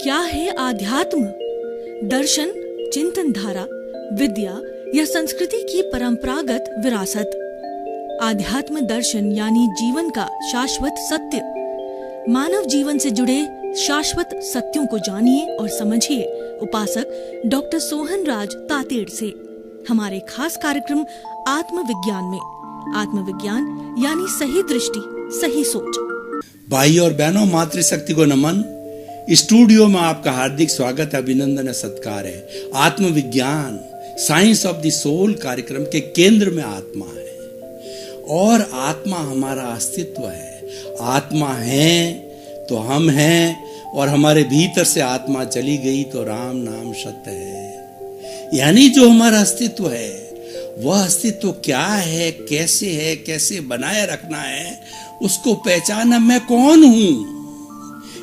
क्या है आध्यात्म? दर्शन, चिंतन धारा, विद्या या संस्कृति की परंपरागत विरासत। आध्यात्म दर्शन यानी जीवन का शाश्वत सत्य। मानव जीवन से जुड़े शाश्वत सत्यों को जानिए और समझिए उपासक डॉक्टर सोहनराज तातेड़ से हमारे खास कार्यक्रम आत्मविज्ञान में। आत्मविज्ञान यानी सही दृष्टि, सही सोच। भाई और बहनों, मातृशक्ति को नमन। स्टूडियो में आपका हार्दिक स्वागत है, अभिनंदन है, सत्कार है। आत्मविज्ञान, साइंस ऑफ द सोल कार्यक्रम के केंद्र में आत्मा है और आत्मा हमारा अस्तित्व है। आत्मा है तो हम हैं और हमारे भीतर से आत्मा चली गई तो राम नाम सत्य है। यानी जो हमारा अस्तित्व है वह अस्तित्व क्या है, कैसे बनाए रखना है, उसको पहचाना मैं कौन हूं।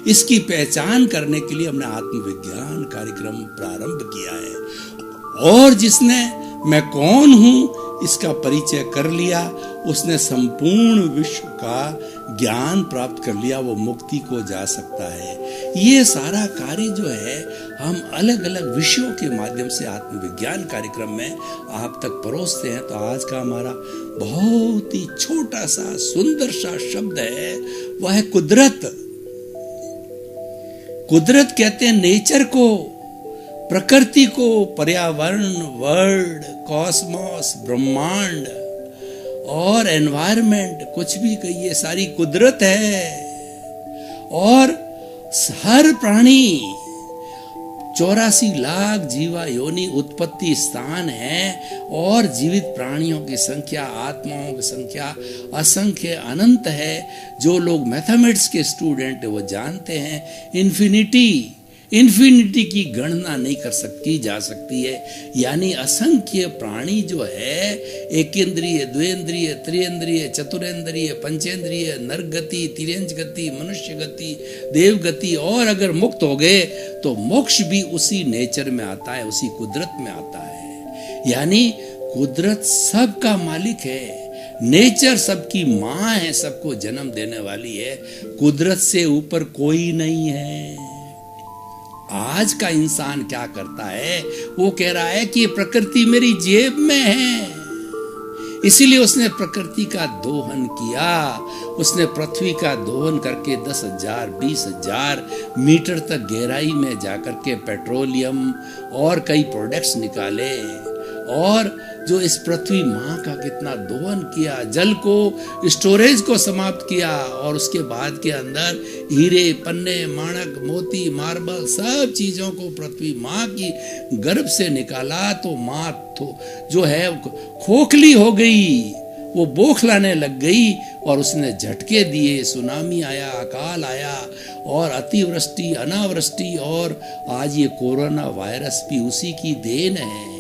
इसकी पहचान करने के लिए हमने आत्मविज्ञान कार्यक्रम प्रारंभ किया है और जिसने मैं कौन हूं इसका परिचय कर लिया, उसने संपूर्ण विश्व का ज्ञान प्राप्त कर लिया, वो मुक्ति को जा सकता है। ये सारा कार्य जो है हम अलग अलग विषयों के माध्यम से आत्मविज्ञान कार्यक्रम में आप तक परोसते हैं। तो आज का हमारा बहुत ही छोटा सा सुंदर सा शब्द है, वह है कुदरत। कुदरत कहते हैं नेचर को, प्रकृति को, पर्यावरण, वर्ल्ड, कॉस्मोस, ब्रह्मांड और एनवायरनमेंट, कुछ भी कहिए, सारी कुदरत है। और हर प्राणी 84 लाख जीवा योनि उत्पत्ति स्थान है और जीवित प्राणियों की संख्या, आत्माओं की संख्या असंख्य अनंत है। जो लोग मैथमेटिक्स के स्टूडेंट है वो जानते हैं इन्फिनिटी की गणना नहीं की जा सकती है। यानी असंख्य प्राणी जो है, एकेंद्रिय, द्वेंद्रिय, त्रिएंद्रिय, चतुरेंद्रिय, पंचेंद्रिय, नर गति, तिर्यंज गति, मनुष्य गति, देव गति, और अगर मुक्त हो गए तो मोक्ष भी उसी नेचर में आता है, उसी कुदरत में आता है। यानी कुदरत सबका मालिक है, नेचर सबकी माँ है, सबको जन्म देने वाली है। कुदरत से ऊपर कोई नहीं है। आज का इंसान क्या करता है, वो कह रहा है कि प्रकृति मेरी जेब में है, इसीलिए उसने प्रकृति का दोहन किया। उसने पृथ्वी का दोहन करके 10,000 20,000 मीटर तक गहराई में जाकर के पेट्रोलियम और कई प्रोडक्ट्स निकाले और जो इस पृथ्वी माँ का कितना दोहन किया, जल को, स्टोरेज को समाप्त किया और उसके बाद के अंदर हीरे, पन्ने, माणक, मोती, मार्बल, सब चीजों को पृथ्वी माँ की गर्भ से निकाला। तो माँ जो है खोखली हो गई, वो बोखलाने लग गई और उसने झटके दिए, सुनामी आया, अकाल आया और अतिवृष्टि, अनावृष्टि, और आज ये कोरोना वायरस भी उसी की देन है।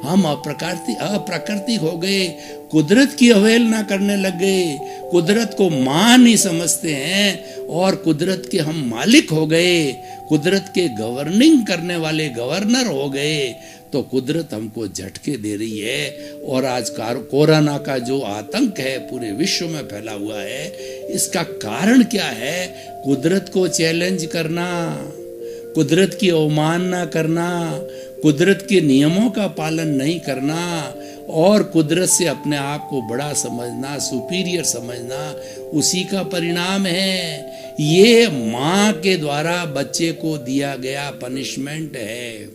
हम अप्राकृतिक हो गए, कुदरत की अवहेलना करने लग गए, कुदरत को मां नहीं समझते हैं और कुदरत के हम मालिक हो गए, कुदरत के गवर्निंग करने वाले गवर्नर हो गए। तो कुदरत हमको झटके दे रही है और आज कोरोना का जो आतंक है पूरे विश्व में फैला हुआ है, इसका कारण क्या है? कुदरत को चैलेंज करना, कुदरत की अवमानना करना, कुदरत के नियमों का पालन नहीं करना और कुदरत से अपने आप को बड़ा समझना, सुपीरियर समझना, उसी का परिणाम है। ये माँ के द्वारा बच्चे को दिया गया पनिशमेंट है।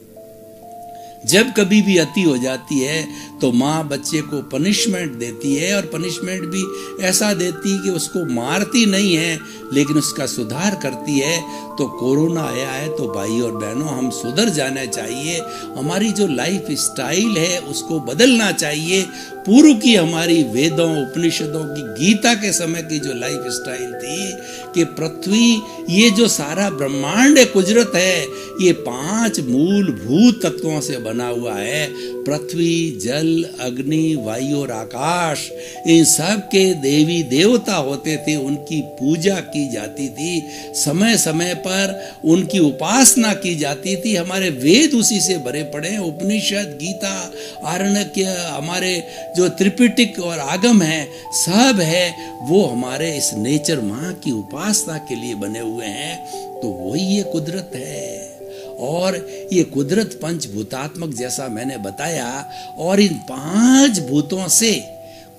जब कभी भी अति हो जाती है तो माँ बच्चे को पनिशमेंट देती है और पनिशमेंट भी ऐसा देती है कि उसको मारती नहीं है लेकिन उसका सुधार करती है। तो कोरोना आया है तो भाई और बहनों, हम सुधर जाना चाहिए। हमारी जो लाइफ स्टाइल है उसको बदलना चाहिए। पूर्व की हमारी वेदों, उपनिषदों की, गीता के समय की जो लाइफ स्टाइल थी कि पृथ्वी, ये जो सारा ब्रह्मांड है, कुदरत है, ये 5 मूलभूत तत्वों से बना हुआ है। पृथ्वी, जल, अग्नि, वायु और आकाश, इन सब के देवी देवता होते थे, उनकी पूजा की जाती थी, समय समय पर उनकी उपासना की जाती थी। हमारे वेद उसी से भरे पड़े हैं, उपनिषद, गीता, आरण्यक, हमारे जो त्रिपिटक और आगम है, सब है वो हमारे इस नेचर माँ की उपासना के लिए बने हुए हैं। तो वही ये कुदरत है। और ये कुदरत पंचभूतात्मक जैसा मैंने बताया, और इन 5 भूतों से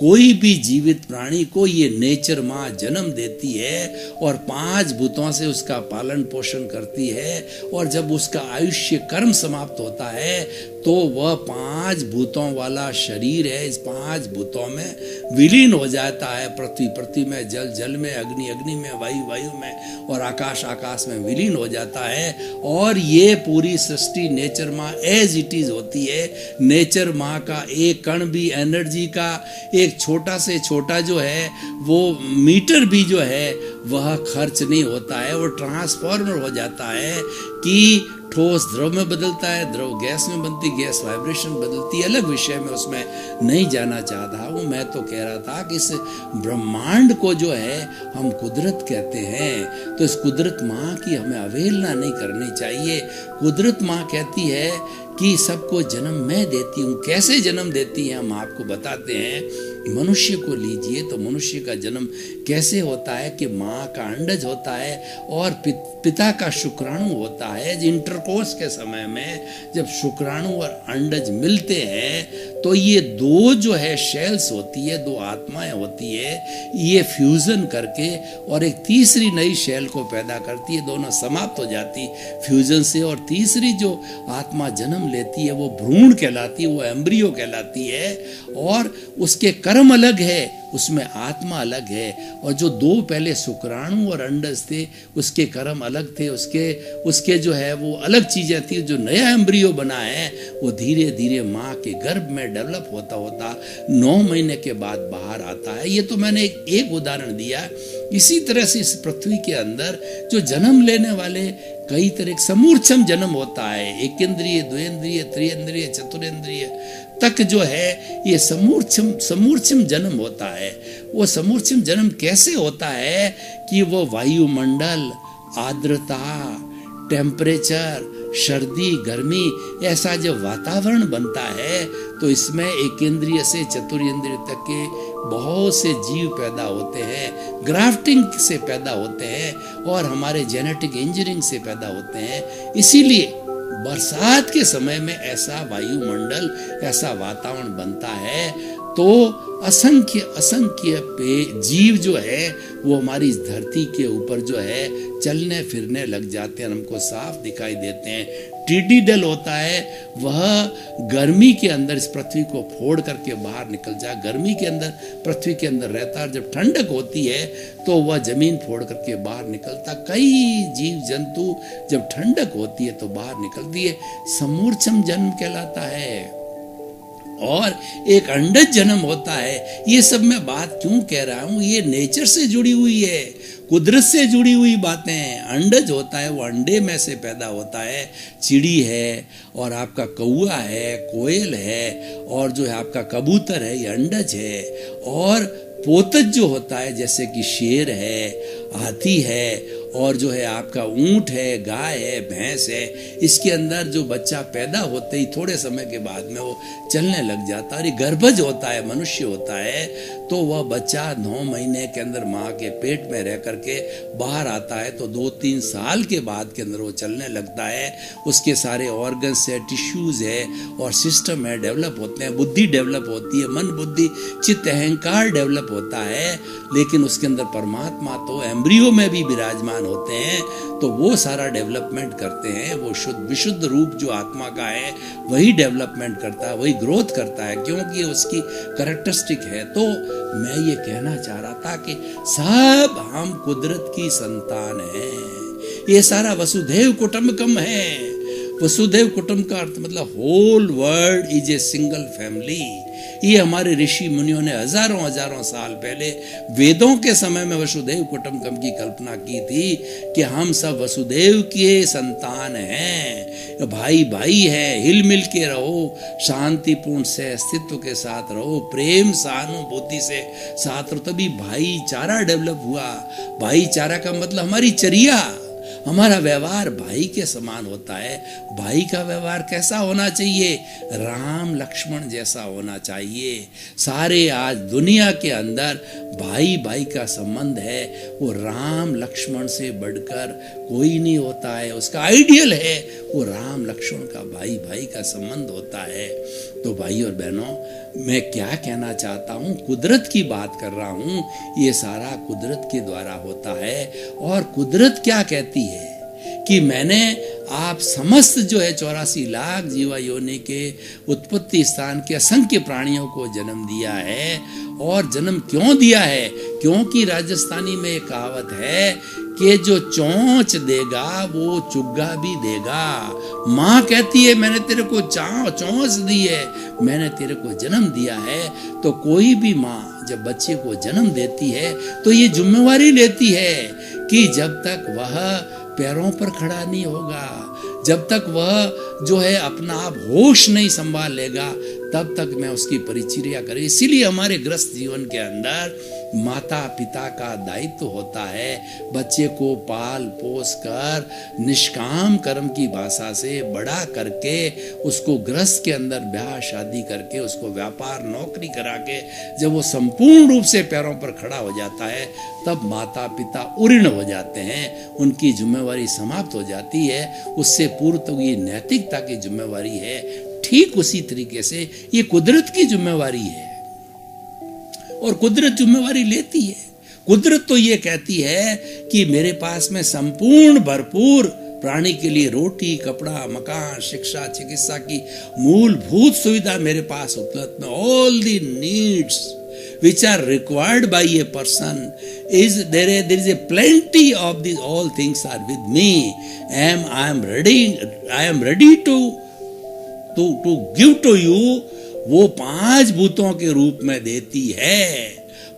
कोई भी जीवित प्राणी को ये नेचर माँ जन्म देती है और 5 भूतों से उसका पालन पोषण करती है। और जब उसका आयुष्य कर्म समाप्त होता है तो वह 5 भूतों वाला शरीर है, इस 5 भूतों में विलीन हो जाता है। पृथ्वी पृथ्वी में, जल जल में, अग्नि अग्नि में, वायु वायु में और आकाश आकाश में विलीन हो जाता है। और ये पूरी सृष्टि नेचर माँ एज इट इज होती है। नेचर माँ का एक कण भी, एनर्जी का एक छोटा से छोटा जो है वो मीटर भी जो है वह खर्च नहीं होता है। वो ट्रांसफॉर्मर हो जाता है कि ठोस द्रव में बदलता है, द्रव गैस में बनती, गैस वाइब्रेशन बदलती है। अलग विषय में उसमें नहीं जाना चाहता हूँ। मैं तो कह रहा था कि इस ब्रह्मांड को जो है हम कुदरत कहते हैं, तो इस कुदरत माँ की हमें अवहेलना नहीं करनी चाहिए। कुदरत माँ कहती है कि सबको जन्म मैं देती हूँ। कैसे जन्म देती है हम आपको बताते हैं। मनुष्य को लीजिए तो मनुष्य का जन्म कैसे होता है कि माँ का अंडज होता है और पिता का शुक्राणु होता है। इंटरकोर्स के समय में जब शुक्राणु और अंडज मिलते हैं तो ये 2 जो है शेल्स होती है, 2 आत्माएं होती है, ये फ्यूजन करके और एक तीसरी नई शेल को पैदा करती है। दोनों समाप्त हो जाती फ्यूजन से, और तीसरी जो आत्मा जन्म लेती है वो भ्रूण कहलाती है, वो एम्ब्रियो कहलाती है। और उसके कर्म अलग है, उसमें आत्मा अलग है। और जो 2 पहले शुक्राणु और अंडज थे उसके कर्म अलग थे, उसके जो है वो अलग चीजें थी। जो नया एम्ब्रियो बना है वो धीरे धीरे माँ के गर्भ में डेवलप होता होता 9 महीने के बाद बाहर आता है। ये तो मैंने एक उदाहरण दिया। इसी तरह से इस पृथ्वी के अंदर जो जन्म लेने वाले कई तरह समूर्छम जन्म होता है, एक इंद्रिय, द्विंद्रिय, त्रिइंद्रिय, चतुरेंद्रिय तक जो है ये समूर्छम जन्म होता है। वो समूर्छम जन्म कैसे होता है कि वो वायुमंडल, आर्द्रता, टेम्परेचर, सर्दी गर्मी, ऐसा जब वातावरण बनता है तो इसमें एक इंद्रिय से चतुरेंद्रिय तक के बहुत से जीव पैदा होते हैं, ग्राफ्टिंग से पैदा होते हैं और हमारे जेनेटिक इंजीनियरिंग से पैदा होते हैं। इसीलिए बरसात के समय में ऐसा वायुमंडल, ऐसा वातावरण बनता है तो असंख्य जीव जो है वो हमारी इस धरती के ऊपर जो है चलने फिरने लग जाते हैं, हमको साफ दिखाई देते हैं। टिड्डी दल होता है, वह गर्मी के अंदर इस पृथ्वी को फोड़ करके बाहर निकल जाए, गर्मी के अंदर पृथ्वी के अंदर रहता है। जब ठंडक होती है तो वह जमीन फोड़ करके बाहर निकलता। कई जीव जंतु जब ठंडक होती है तो बाहर निकलती है। समूर्छम जन्म कहलाता है। और एक अंडज जन्म होता है। ये सब मैं बात क्यों कह रहा हूँ, ये नेचर से जुड़ी हुई है, कुदरत से जुड़ी हुई बातें। अंडज होता है वो अंडे में से पैदा होता है। चिड़ी है और आपका कौआ है, कोयल है और जो है आपका कबूतर है, ये अंडज है। और पोतज जो होता है जैसे कि शेर है, हाथी है और जो है आपका ऊंट है, गाय है, भैंस है, इसके अंदर जो बच्चा पैदा होते ही थोड़े समय के बाद में वो चलने लग जाता है। और ये गर्भज होता है, मनुष्य होता है, तो वह बच्चा 9 महीने के अंदर माँ के पेट में रह करके बाहर आता है तो 2-3 साल के बाद के अंदर वो चलने लगता है। उसके सारे ऑर्गन्स है, टिश्यूज है और सिस्टम है, डेवलप होते हैं, बुद्धि डेवलप होती है, मन बुद्धि चित्त अहंकार डेवलप होता है। लेकिन उसके अंदर परमात्मा तो एम्ब्रियो में भी विराजमान होते हैं, तो वो सारा डेवलपमेंट करते हैं। वो विशुद्ध रूप जो आत्मा का है वही डेवलपमेंट करता है, वही ग्रोथ करता है, क्योंकि उसकी कैरेक्टरिस्टिक है। तो मैं ये कहना चाह रहा था कि सब हम कुदरत की संतान हैं। ये सारा वसुधैव कुटुंबकम है। वसुधैव कुटुंब का अर्थ मतलब whole world is a single family. ये हमारे ऋषि मुनियों ने हजारों साल पहले वेदों के समय में वसुधैव कुटुंबकम की कल्पना की थी कि हम सब वसुधैव के संतान हैं, भाई भाई है, हिल मिल के रहो, शांतिपूर्ण से अस्तित्व के साथ रहो, प्रेम सहानुभूति से साथ रहो, तभी भाईचारा डेवलप हुआ। भाईचारा का मतलब हमारी चर्या, हमारा व्यवहार भाई के समान होता है। भाई का व्यवहार कैसा होना चाहिए? राम लक्ष्मण जैसा होना चाहिए। सारे आज दुनिया के अंदर भाई भाई का संबंध है वो राम लक्ष्मण से बढ़कर कोई नहीं होता है। उसका आइडियल है वो राम लक्ष्मण का भाई भाई का संबंध होता है। तो भाई और बहनों, मैं क्या कहना चाहता हूँ, कुदरत की बात कर रहा हूँ। ये सारा कुदरत के द्वारा होता है। और कुदरत क्या कहती है कि मैंने आप समस्त जो है 84 लाख जीवा योनि के उत्पत्ति स्थान के असंख्य प्राणियों को जन्म दिया है। और जन्म क्यों दिया है? क्योंकि राजस्थानी में एक कहावत है कि जो चोंच देगा वो चुग्गा भी देगा। माँ कहती है मैंने तेरे को चोंच दी है, मैंने तेरे को जन्म दिया है। तो कोई भी माँ जब बच्चे को जन्म देती है तो ये जिम्मेवारी लेती है कि जब तक वह पैरों पर खड़ा नहीं होगा, जब तक वह जो है अपना आप होश नहीं संभाल लेगा, तब तक मैं उसकी परिचर्या करें। इसीलिए हमारे ग्रस्त जीवन के अंदर माता पिता का दायित्व होता है बच्चे को पाल पोस कर निष्काम कर्म की भाषा से बड़ा करके उसको ग्रस्त के अंदर ब्याह शादी करके उसको व्यापार नौकरी करा के जब वो संपूर्ण रूप से पैरों पर खड़ा हो जाता है तब माता पिता उऋण हो जाते हैं, उनकी जिम्मेवारी समाप्त हो जाती है। उससे पूर्व तो ये नैतिकता की जिम्मेवारी है। ठीक उसी तरीके से ये कुदरत की जिम्मेवारी है और कुदरत जिम्मेवारी लेती है। कुदरत तो ये कहती है कि मेरे पास में संपूर्ण भरपूर प्राणी के लिए रोटी कपड़ा मकान शिक्षा चिकित्सा की मूलभूत सुविधा मेरे पास उपलब्ध है। All the needs which are required by a person is there is a plenty of these all things are with me. I am ready to give to you। वो 5 भूतों के रूप में देती है,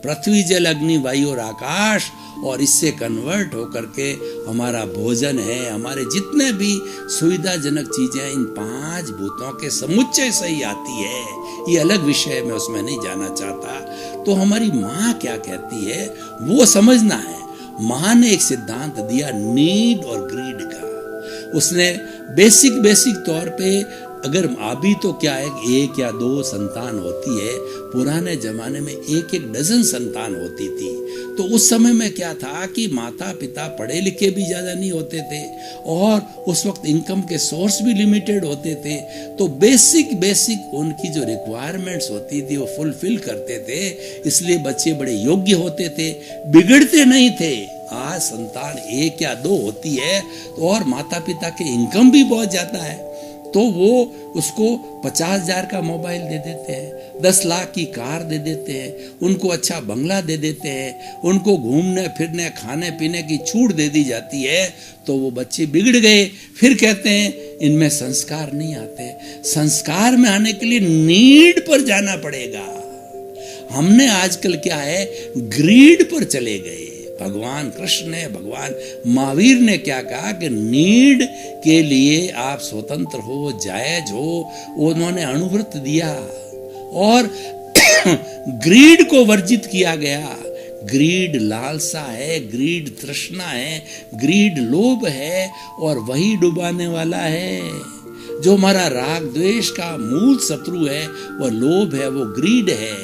पृथ्वी जल अग्नि वायु और आकाश। और इससे कन्वर्ट होकर के हमारा भोजन है, हमारे जितने भी सुविधाजनक चीजें इन 5 भूतों के समुच्चय से ही आती है। ये अलग विषय है, मैं उसमें नहीं जाना चाहता। तो हमारी माँ क्या कहती है वो समझना है। माँ ने एक सिद्धांत दिया नीड और ग्रीड का। उसने बेसिक तौर पे अगर अभी तो क्या है 1 या 2 संतान होती है, पुराने जमाने में 1 डजन संतान होती थी। तो उस समय में क्या था कि माता पिता पढ़े लिखे भी ज्यादा नहीं होते थे और उस वक्त इनकम के सोर्स भी लिमिटेड होते थे। तो बेसिक उनकी जो रिक्वायरमेंट्स होती थी वो फुलफिल करते थे, इसलिए बच्चे बड़े योग्य होते थे, बिगड़ते नहीं थे। आज संतान 1 या 2 होती है और माता पिता के इनकम भी बहुत ज्यादा है, तो वो उसको 50,000 का मोबाइल दे देते हैं, 10 लाख की कार दे देते हैं, उनको अच्छा बंगला दे देते हैं, उनको घूमने फिरने खाने पीने की छूट दे दी जाती है। तो वो बच्चे बिगड़ गए। फिर कहते हैं इनमें संस्कार नहीं आते। संस्कार में आने के लिए नीड पर जाना पड़ेगा। हमने आजकल क्या है ग्रीड पर चले गए। भगवान कृष्ण ने भगवान महावीर ने क्या कहा कि नीड के लिए आप स्वतंत्र हो, जायज हो, उन्होंने अनुव्रत दिया और ग्रीड को वर्जित किया गया। ग्रीड लालसा है, ग्रीड तृष्णा है, ग्रीड लोभ है और वही डुबाने वाला है। जो हमारा राग द्वेष का मूल शत्रु है वह लोभ है, वो ग्रीड है।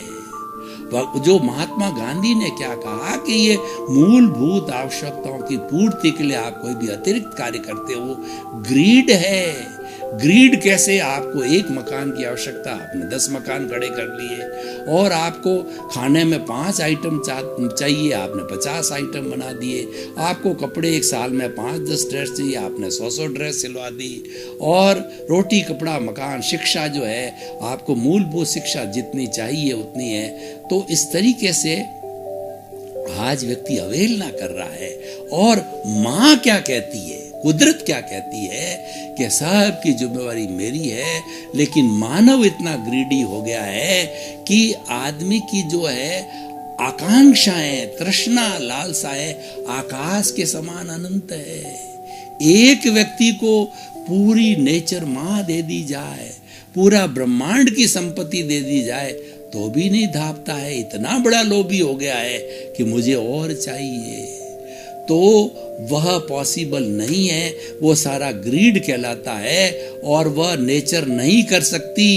जो महात्मा गांधी ने क्या कहा कि ये मूलभूत आवश्यकताओं की पूर्ति के लिए आप कोई भी अतिरिक्त कार्य करते हो, ग्रीड है। ग्रीड कैसे? आपको 1 मकान की आवश्यकता, आपने 10 मकान खड़े कर लिए और आपको खाने में 5 आइटम चाहिए, आपने 50 आइटम बना दिए। आपको कपड़े 1 साल में 5-10 ड्रेस चाहिए, आपने 100 ड्रेस सिलवा दी। और रोटी कपड़ा मकान शिक्षा जो है, आपको मूलभूत शिक्षा जितनी चाहिए उतनी है। तो इस तरीके से आज व्यक्ति अवहेलना कर रहा है। और माँ क्या कहती है, कुदरत क्या कहती है कि सब की जिम्मेवारी मेरी है, लेकिन मानव इतना ग्रीडी हो गया है कि आदमी की जो है आकांक्षाएं, तृष्णा, लालसाएं आकाश के समान अनंत है। एक व्यक्ति को पूरी नेचर माँ दे दी जाए, पूरा ब्रह्मांड की संपत्ति दे दी जाए तो भी नहीं धापता है। इतना बड़ा लोभी हो गया है कि मुझे और चाहिए। तो वह पॉसिबल नहीं है, वो सारा ग्रीड कहलाता है और वह नेचर नहीं कर सकती।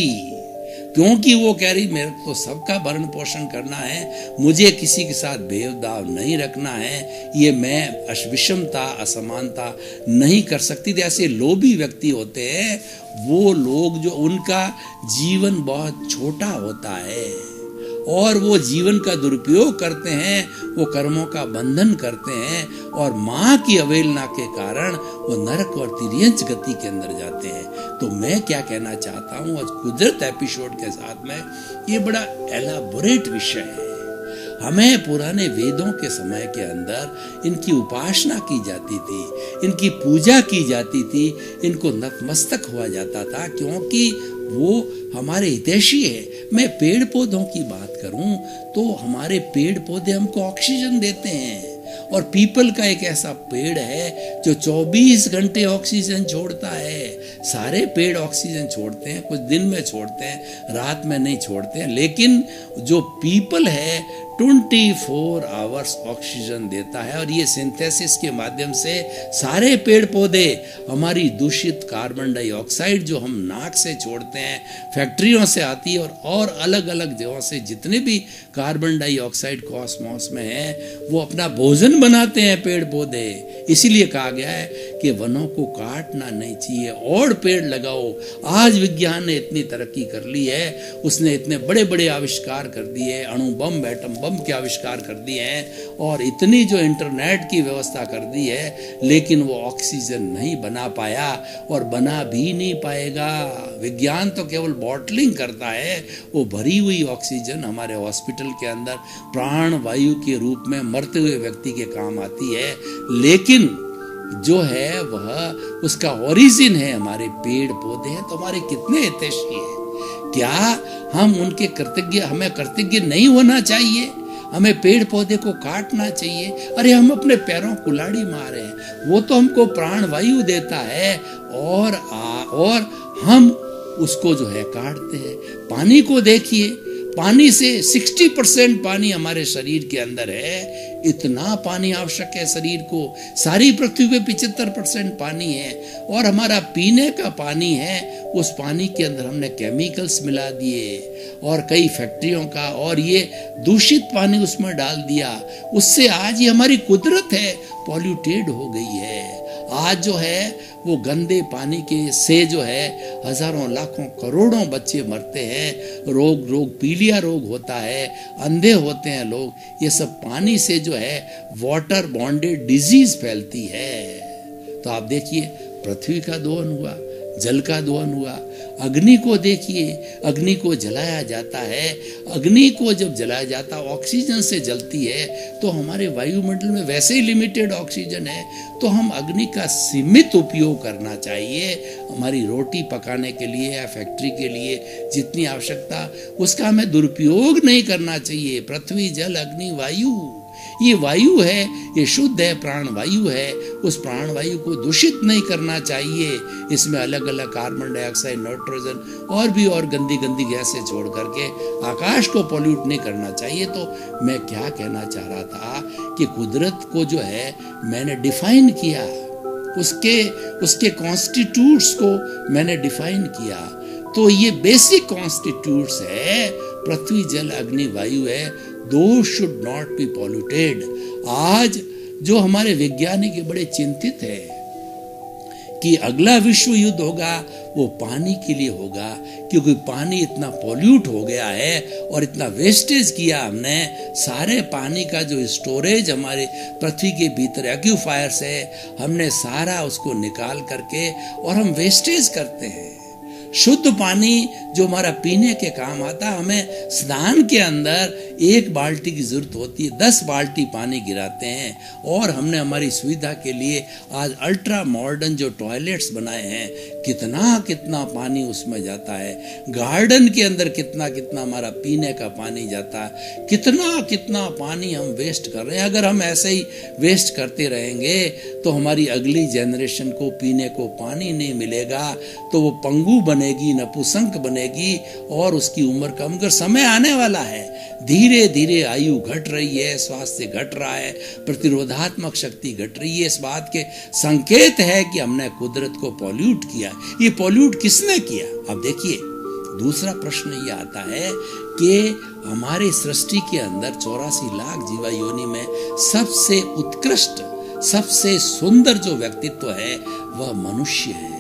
क्योंकि वो कह रही मेरे को सबका भरण पोषण करना है, मुझे किसी के साथ भेदभाव नहीं रखना है, ये मैं विषमता असमानता नहीं कर सकती। ऐसे लोभी व्यक्ति होते हैं वो लोग जो उनका जीवन बहुत छोटा होता है और वो जीवन का दुरुपयोग करते हैं, वो कर्मों का बंधन करते हैं और माँ की अवहेलना के कारण वो नरक और तिर्यंच गति के अंदर जाते हैं। तो मैं क्या कहना चाहता हूँ आज कुदरत एपिसोड के साथ में, ये बड़ा एलाबोरेट विषय है। हमें पुराने वेदों के समय के अंदर इनकी उपासना की जाती थी, इनकी पूजा की जाती थी, इनको नतमस्तक हुआ जाता था क्योंकि वो हमारे हितैषी है। मैं पेड़ पौधों की बात करूं तो हमारे पेड़ पौधे हमको ऑक्सीजन देते हैं और पीपल का एक ऐसा पेड़ है जो 24 घंटे ऑक्सीजन छोड़ता है। सारे पेड़ ऑक्सीजन छोड़ते हैं, कुछ दिन में छोड़ते हैं, रात में नहीं छोड़ते हैं, लेकिन जो पीपल है 24 आवर्स ऑक्सीजन देता है और ये सिंथेसिस के माध्यम से सारे पेड़ पौधे हमारी दूषित कार्बन डाइऑक्साइड जो हम नाक से छोड़ते हैं, फैक्ट्रियों से आती है और अलग अलग जगहों से जितने भी कार्बन डाइऑक्साइड कॉस्मॉस में है वो अपना भोजन बनाते हैं पेड़ पौधे। इसीलिए कहा गया है कि वनों को काटना नहीं चाहिए और पेड़ लगाओ। आज विज्ञान ने इतनी तरक्की कर ली है, उसने इतने बड़े बड़े आविष्कार कर दिए, अणु बम एटम बम के आविष्कार कर दिए हैं और इतनी जो इंटरनेट की व्यवस्था कर दी है, लेकिन वो ऑक्सीजन नहीं बना पाया और बना भी नहीं पाएगा। विज्ञान तो केवल बॉटलिंग करता है, वो भरी हुई ऑक्सीजन हमारे हॉस्पिटल के अंदर प्राण वायु के रूप में मरते हुए व्यक्ति के काम आती है, लेकिन जो है वह उसका ओरिजिन है हमारे पेड़ पौधे हैं। तो हमारे कितने हितैषी है, क्या हम उनके कृतज्ञ, हमें कृतज्ञ नहीं होना चाहिए? हमें पेड़ पौधे को काटना चाहिए? अरे हम अपने पैरों कुल्हाड़ी मारे हैं, वो तो हमको प्राण वायु देता है और हम उसको जो है काटते हैं। पानी को देखिए, पानी से 60% पानी हमारे शरीर के अंदर है, इतना पानी आवश्यक है शरीर को। सारी पृथ्वी पे 75% पानी है और हमारा पीने का पानी है, उस पानी के अंदर हमने केमिकल्स मिला दिए और कई फैक्ट्रियों का और ये दूषित पानी उसमें डाल दिया। उससे आज ये हमारी कुदरत है पॉल्यूटेड हो गई है। आज जो है वो गंदे पानी के से जो है हजारों लाखों करोड़ों बच्चे मरते हैं, रोग पीलिया रोग होता है, अंधे होते हैं लोग। ये सब पानी से जो है वाटर बॉन्डेड डिजीज फैलती है। तो आप देखिए पृथ्वी का दोहन हुआ, जल का दोहन हुआ, अग्नि को देखिए, अग्नि को जलाया जाता है। अग्नि को जब जलाया जाता ऑक्सीजन से जलती है तो हमारे वायुमंडल में वैसे ही लिमिटेड ऑक्सीजन है, तो हम अग्नि का सीमित उपयोग करना चाहिए। हमारी रोटी पकाने के लिए या फैक्ट्री के लिए जितनी आवश्यकता, उसका हमें दुरुपयोग नहीं करना चाहिए। पृथ्वी जल अग्नि वायु, ये वायु है, ये शुद्ध है, प्राण वायु है। उस प्राण वायु को दूषित नहीं करना चाहिए। इसमें अलग अलग कार्बन डाइऑक्साइड, नाइट्रोजन और भी और गंदी गंदी गैसें छोड़ करके आकाश को पॉल्यूट नहीं करना चाहिए। तो मैं क्या कहना चाह रहा था कि कुदरत को जो है मैंने डिफाइन किया, उसके कॉन्स्टिट्यूट्स को मैंने डिफाइन किया। तो ये बेसिक कॉन्स्टिट्यूट्स है, पृथ्वी जल अग्नि वायु है, Those should not be polluted। आज जो हमारे वैज्ञानिक बड़े चिंतित है कि अगला विश्व युद्ध होगा वो पानी के लिए होगा, क्योंकि पानी इतना पॉल्यूट हो गया है और इतना वेस्टेज किया हमने। सारे पानी का जो स्टोरेज हमारे पृथ्वी के भीतर एक्यूफायर्स है, हमने सारा उसको निकाल करके और हम वेस्टेज करते हैं। शुद्ध पानी जो हमारा पीने के काम आता, हमें स्नान के अंदर 1 बाल्टी की जरूरत होती है, 10 बाल्टी पानी गिराते हैं। और हमने हमारी सुविधा के लिए आज अल्ट्रा मॉडर्न जो टॉयलेट्स बनाए हैं, कितना कितना पानी उसमें जाता है। गार्डन के अंदर कितना कितना हमारा पीने का पानी जाता है, कितना कितना पानी हम वेस्ट कर रहे हैं। अगर हम ऐसे ही वेस्ट करते रहेंगे तो हमारी अगली जनरेशन को पीने को पानी नहीं मिलेगा, तो वो पंगु बनेगी, नपुंसक बनेगी और उसकी उम्र कम कर। समय आने वाला है, धीरे धीरे आयु घट रही है, स्वास्थ्य घट रहा है, प्रतिरोधात्मक शक्ति घट रही है। इस बात के संकेत है कि हमने कुदरत को पॉल्यूट किया। ये पॉल्यूट किसने किया? अब देखिए, दूसरा प्रश्न ये आता है कि हमारे सृष्टि के अंदर 84 लाख जीवा योनि में सबसे उत्कृष्ट, सबसे सुंदर जो व्यक्तित्व है वह मनुष्य है।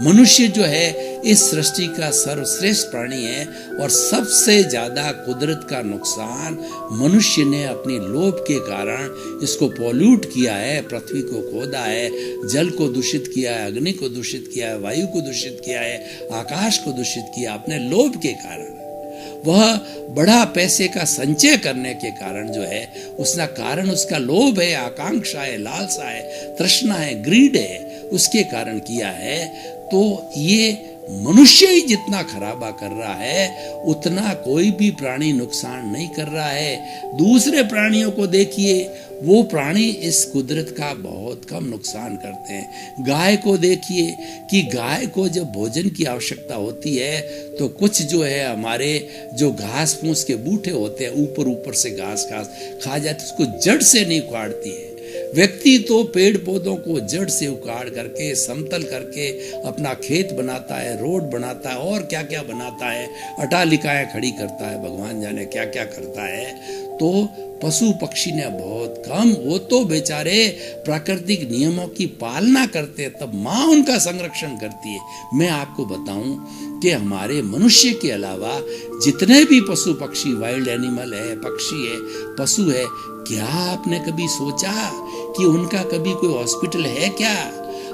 मनुष्य जो है इस सृष्टि का सर्वश्रेष्ठ प्राणी है और सबसे ज्यादा कुदरत का नुकसान मनुष्य ने अपनी लोभ के कारण इसको पॉल्यूट किया है, पृथ्वी को खोदा है, जल को दूषित किया है, अग्नि को दूषित किया है, वायु को दूषित किया है, आकाश को दूषित किया अपने लोभ के कारण। वह बड़ा पैसे का संचय करने के कारण जो है उसका कारण उसका लोभ है, आकांक्षा है, लालसा है, तृष्णा है, ग्रीड है, उसके कारण किया है। तो ये मनुष्य ही जितना खराबा कर रहा है उतना कोई भी प्राणी नुकसान नहीं कर रहा है। दूसरे प्राणियों को देखिए, वो प्राणी इस कुदरत का बहुत कम नुकसान करते हैं। गाय को देखिए कि गाय को जब भोजन की आवश्यकता होती है तो कुछ जो है हमारे जो घास फूस के बूटे होते हैं ऊपर ऊपर से घास खा जाते, उसको जड़ से नहीं उखाड़ती है। व्यक्ति तो पेड़ पौधों को जड़ से उखाड़ करके समतल करके अपना खेत बनाता है, रोड बनाता है और क्या क्या बनाता है, अटालिकाएं खड़ी करता है, भगवान जाने क्या क्या करता है। तो पशु पक्षी ने बहुत कम, वो तो बेचारे प्राकृतिक नियमों की पालना करते हैं, तब माँ उनका संरक्षण करती है। मैं आपको बताऊं कि हमारे मनुष्य के अलावा जितने भी पशु पक्षी, वाइल्ड एनिमल है, पक्षी है, पशु है, क्या आपने कभी सोचा कि उनका कभी कोई हॉस्पिटल है क्या?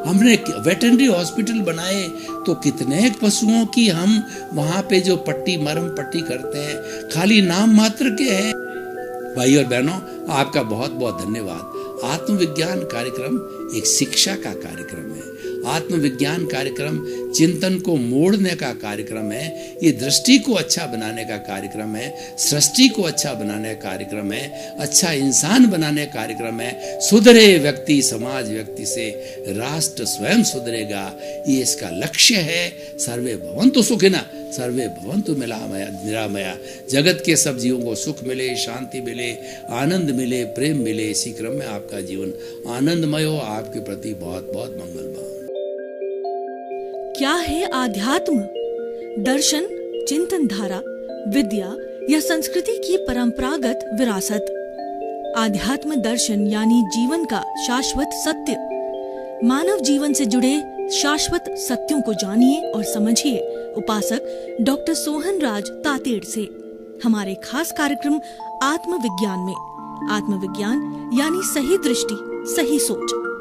हमने वेटरनरी हॉस्पिटल बनाए तो कितने पशुओं की हम वहां पे जो पट्टी, मरहम पट्टी करते हैं, खाली नाम मात्र के हैं। भाई और बहनों, आपका बहुत बहुत धन्यवाद। आत्मविज्ञान कार्यक्रम एक शिक्षा का कार्यक्रम है। आत्मविज्ञान कार्यक्रम चिंतन को मोड़ने का कार्यक्रम है। ये दृष्टि को अच्छा बनाने का कार्यक्रम है, सृष्टि को अच्छा बनाने का कार्यक्रम है, अच्छा इंसान बनाने का कार्यक्रम है। सुधरे व्यक्ति समाज व्यक्ति से राष्ट्र स्वयं सुधरेगा, ये इसका लक्ष्य है। सर्वे भवन्तु सुखिनः, सर्वे भवन्तु निरामया। जगत के सब जीवों को सुख मिले, शांति मिले, आनंद मिले, प्रेम मिले। इसी क्रम में आपका जीवन आनंदमय हो। आपके प्रति बहुत बहुत मंगल भाव। क्या है आध्यात्म? दर्शन, चिंतन धारा, विद्या या संस्कृति की परंपरागत विरासत। आध्यात्म दर्शन यानी जीवन का शाश्वत सत्य। मानव जीवन से जुड़े शाश्वत सत्यों को जानिए और समझिए उपासक डॉक्टर सोहन राज तातेड़ से हमारे खास कार्यक्रम आत्मविज्ञान में। आत्मविज्ञान यानी सही दृष्टि, सही सोच।